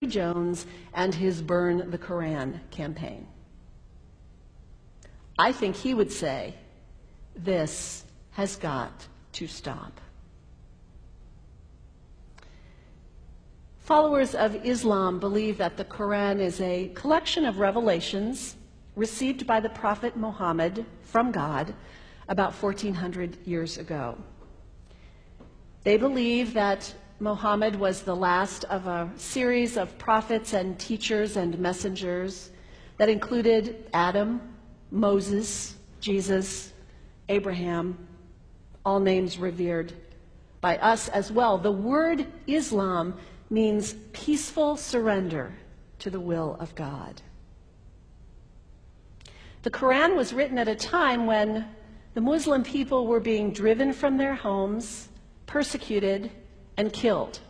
Jones and his Burn the Koran campaign. I think he would say, this has got to stop. Followers of Islam believe that the Quran is a collection of revelations received by the Prophet Muhammad from God about 1400 years ago. They believe that Muhammad was the last of a series of prophets and teachers and messengers that included Adam, Moses, Jesus, Abraham, all names revered by us as well. The word Islam means peaceful surrender to the will of God. The Quran was written at a time when the Muslim people were being driven from their homes, persecuted, and killed.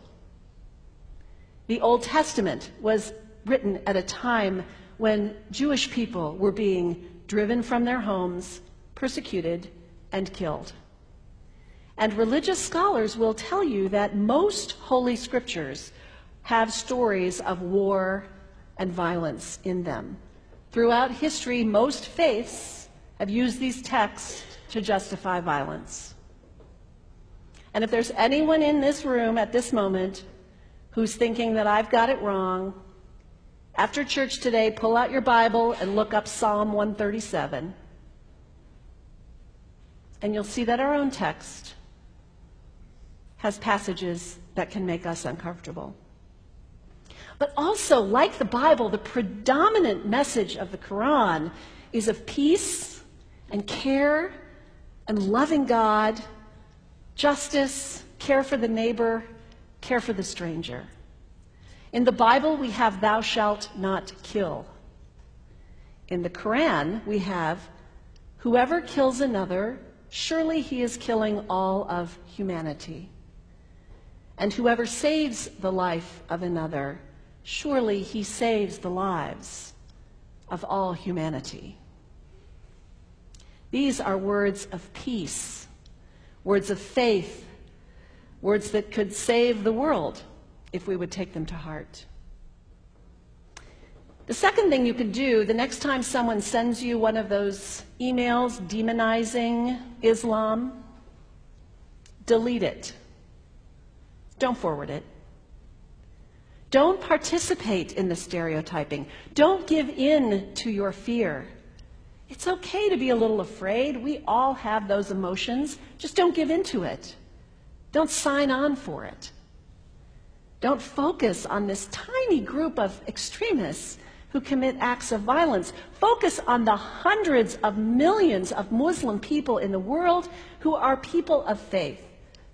The Old Testament was written at a time when Jewish people were being driven from their homes, persecuted, and killed. And religious scholars will tell you that most Holy Scriptures have stories of war and violence in them. Throughout history, most faiths have used these texts to justify violence. And if there's anyone in this room at this moment who's thinking that I've got it wrong, after church today, pull out your Bible and look up Psalm 137. And you'll see that our own text has passages that can make us uncomfortable. But also, like the Bible, the predominant message of the Quran is of peace and care and loving God, justice, care for the neighbor, care for the stranger. In the Bible, we have thou shalt not kill. In the Quran, we have whoever kills another, surely he is killing all of humanity. And whoever saves the life of another, surely he saves the lives of all humanity. These are words of peace, words of faith, words that could save the world if we would take them to heart. The second thing you can do the next time someone sends you one of those emails demonizing Islam, delete it. Don't forward it. Don't participate in the stereotyping. Don't give in to your fear. It's okay to be a little afraid. We all have those emotions. Just don't give in to it. Don't sign on for it. Don't focus on this tiny group of extremists who commit acts of violence. Focus on the hundreds of millions of Muslim people in the world who are people of faith,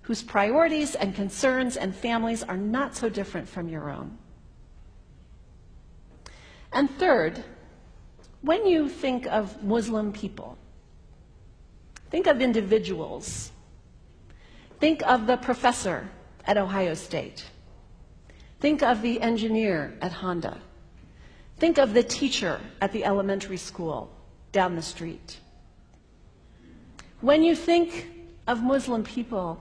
whose priorities and concerns and families are not so different from your own. And third, when you think of Muslim people, think of individuals. Think of the professor at Ohio State. Think of the engineer at Honda. Think of the teacher at the elementary school down the street. When you think of Muslim people,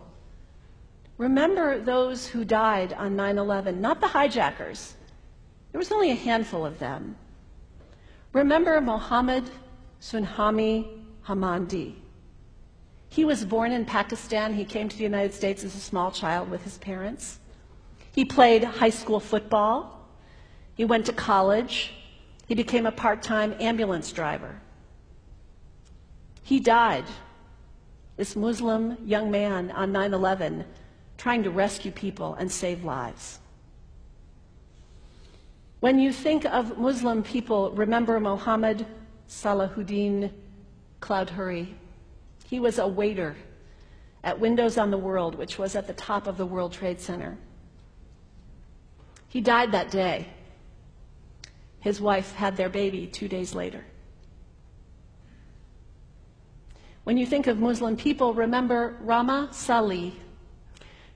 remember those who died on 9/11, not the hijackers. There was only a handful of them. Remember Mohammed Sunhami Hamandi. He was born in Pakistan. He came to the United States as a small child with his parents. He played high school football. He went to college. He became a part-time ambulance driver. He died, this Muslim young man, on 9/11, trying to rescue people and save lives. When you think of Muslim people, remember Mohammed Salahuddin Cloudhurry. He was a waiter at Windows on the World, which was at the top of the World Trade Center. He died that day. His wife had their baby 2 days later. When you think of Muslim people, remember Rama Salih.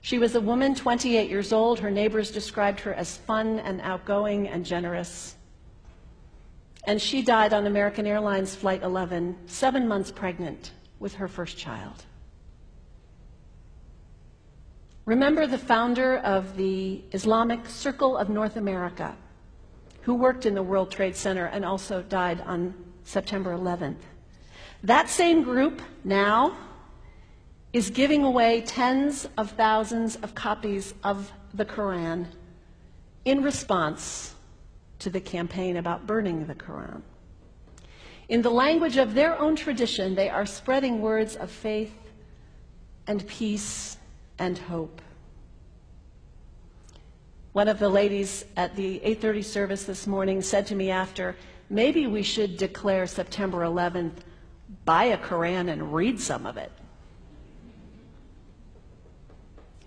She was a woman, 28 years old. Her neighbors described her as fun and outgoing and generous. And she died on American Airlines Flight 11, 7 months pregnant with her first child. Remember the founder of the Islamic Circle of North America, who worked in the World Trade Center and also died on September 11th. That same group now is giving away tens of thousands of copies of the Quran in response to the campaign about burning the Quran. In the language of their own tradition, they are spreading words of faith and peace and hope. One of the ladies at the 8:30 service this morning said to me after, maybe we should declare September 11th, buy a Quran and read some of it.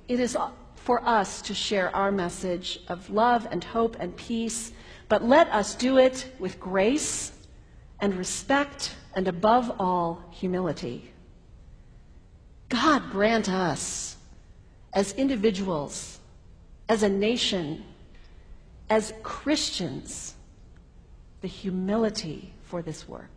It is for us to share our message of love and hope and peace, but let us do it with grace and respect and above all, humility. God grant us, as individuals, as a nation, as Christians, the humility for this work.